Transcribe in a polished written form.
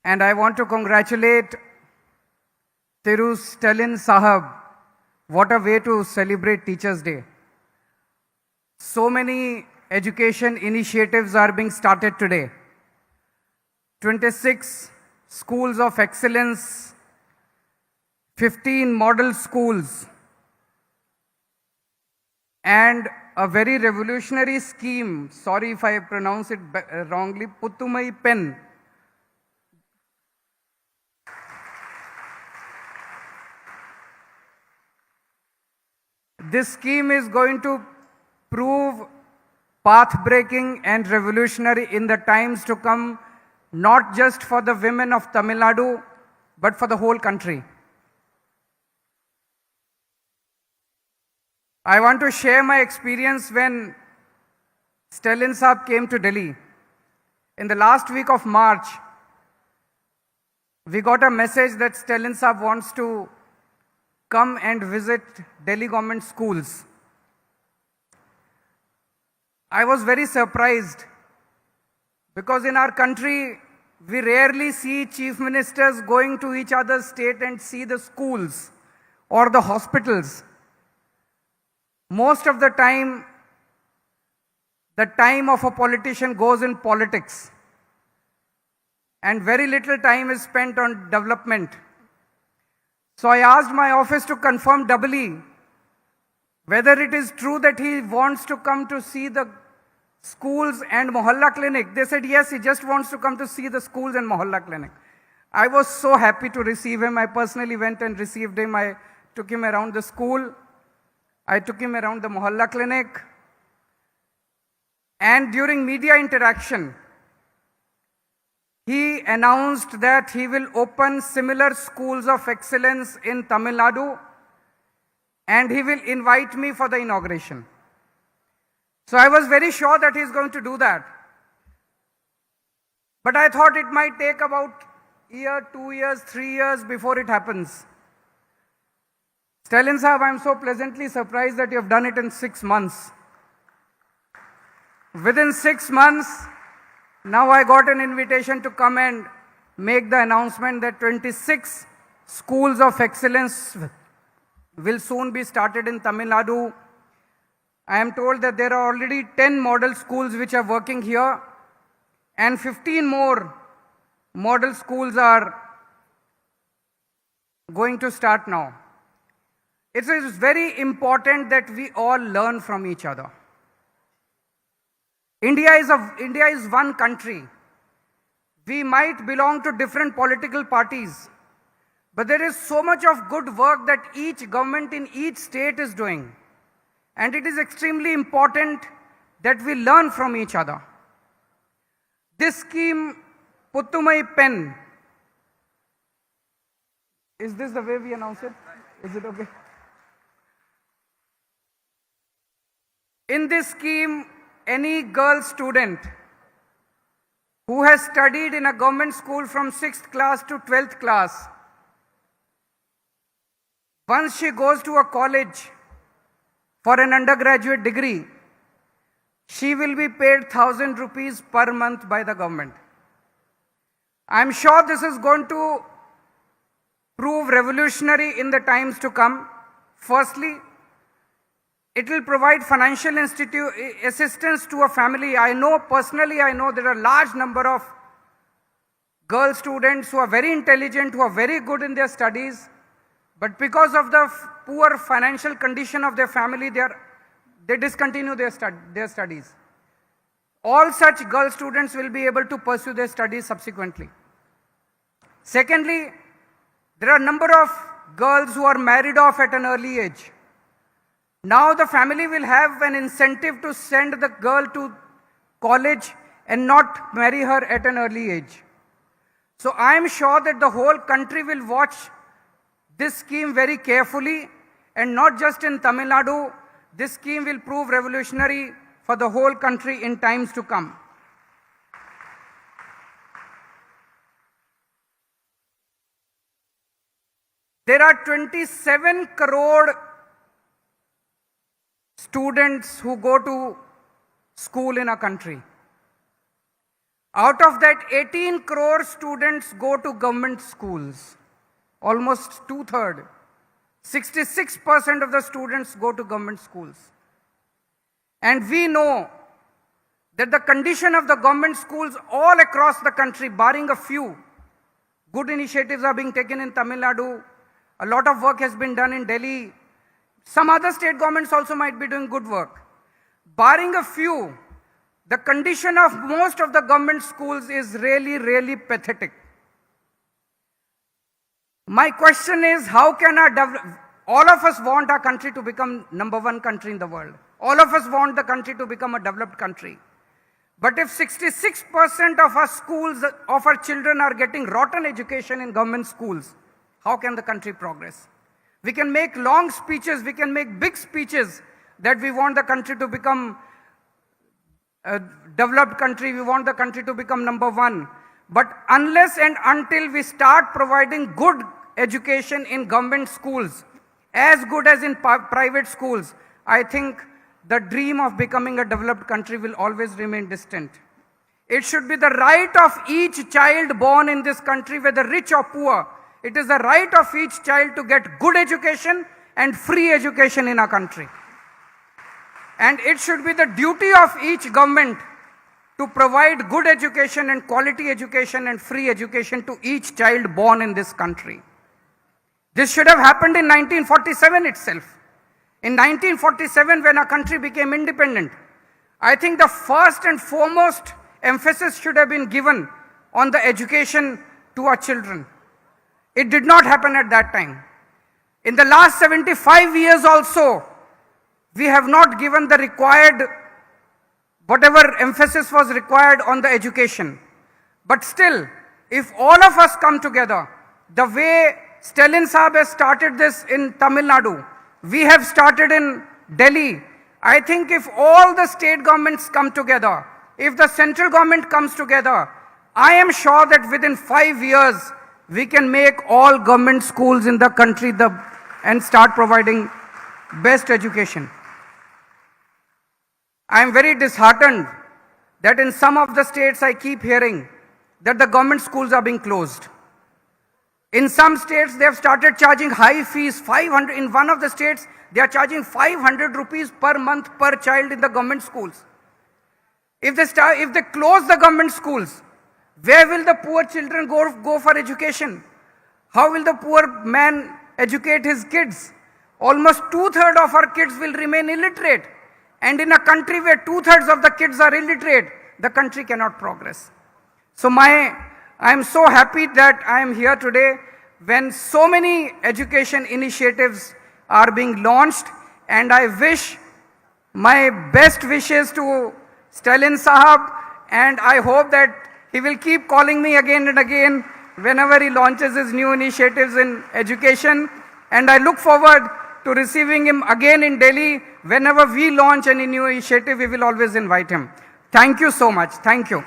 And I want to congratulate Thiru Stalin Sahab. What a way to celebrate Teachers' Day. So many education initiatives are being started today. 26 schools of excellence, 15 model schools, and a very revolutionary scheme, sorry if I pronounce it wrongly, Pudhumai Penn. This scheme is going to prove path-breaking and revolutionary in the times to come, not just for the women of Tamil Nadu, but for the whole country. I want to share my experience when Stalin Saab came to Delhi. In the last week of March, we got a message that Stalin Saab wants to come and visit Delhi government schools. I was very surprised because in our country, we rarely see chief ministers going to each other's state and see the schools or the hospitals. Most of the time of a politician goes in politics, and very little time is spent on development. So I asked my office to confirm doubly whether it is true that he wants to come to see the schools and Mohalla clinic. They said yes, he just wants to come to see the schools and Mohalla clinic. I was so happy to receive him. I personally went and received him. I took him around the school. I took him around the Mohalla clinic. And during media interaction, he announced that he will open similar schools of excellence in Tamil Nadu, and he will invite me for the inauguration. So I was very sure that he is going to do that. But I thought it might take about a year, 2 years, 3 years before it happens. Stalin Saab, I'm so pleasantly surprised that you have done it in 6 months. Within 6 months, now I got an invitation to come and make the announcement that 26 schools of excellence will soon be started in Tamil Nadu. I am told that there are already 10 model schools which are working here, and 15 more model schools are going to start now. It is very important that we all learn from each other. India is one country. We might belong to different political parties, but there is so much of good work that each government in each state is doing. And it is extremely important that we learn from each other. This scheme, Pudhumai Penn, is this the way we announce it? Is it okay? In this scheme, any girl student who has studied in a government school from 6th class to 12th class, once she goes to a college for an undergraduate degree, she will be paid 1,000 rupees per month by the government. I am sure this is going to prove revolutionary in the times to come. Firstly, it will provide financial assistance to a family. Personally, I know there are a large number of girl students who are very intelligent, who are very good in their studies, but because of the poor financial condition of their family, they discontinue their studies. All such girl students will be able to pursue their studies subsequently. Secondly, there are a number of girls who are married off at an early age. Now the family will have an incentive to send the girl to college and not marry her at an early age. So I am sure that the whole country will watch this scheme very carefully, and not just in Tamil Nadu. This scheme will prove revolutionary for the whole country in times to come. There are 27 crore students who go to school in a country. Out of that, 18 crore students go to government schools. Almost two-thirds. 66% of the students go to government schools. And we know that the condition of the government schools all across the country, barring a few, good initiatives are being taken in Tamil Nadu. A lot of work has been done in Delhi. Some other state governments also might be doing good work. Barring a few, the condition of most of the government schools is really, really pathetic. My question is, how can all of us want our country to become #1 country in the world. All of us want the country to become a developed country. But if 66% of our schools, of our children are getting rotten education in government schools, how can the country progress? We can make long speeches, we can make big speeches that we want the country to become a developed country, we want the country to become #1. But unless and until we start providing good education in government schools, as good as in private schools, I think the dream of becoming a developed country will always remain distant. It should be the right of each child born in this country, whether rich or poor. It is the right of each child to get good education and free education in our country. And it should be the duty of each government to provide good education and quality education and free education to each child born in this country. This should have happened in 1947 itself. In 1947, when our country became independent, I think the first and foremost emphasis should have been given on the education to our children. It did not happen at that time. In the last 75 years also, we have not given the required, whatever emphasis was required on the education. But still, if all of us come together, the way Stalin Saab has started this in Tamil Nadu, we have started in Delhi. I think if all the state governments come together, if the central government comes together, I am sure that within 5 years, we can make all government schools in the country and start providing best education. I am very disheartened that in some of the states I keep hearing that the government schools are being closed. In some states, they have started charging high fees, 500. In one of the states, they are charging 500 rupees per month per child in the government schools. If they close the government schools, where will the poor children go for education? How will the poor man educate his kids? Almost 2/3 of our kids will remain illiterate. And in a country where 2/3 of the kids are illiterate, the country cannot progress. So I am so happy that I am here today when so many education initiatives are being launched, and I wish my best wishes to Stalin Sahab, and I hope that he will keep calling me again and again whenever he launches his new initiatives in education, and I look forward to receiving him again in Delhi. Whenever we launch any new initiative, we will always invite him. Thank you so much. Thank you.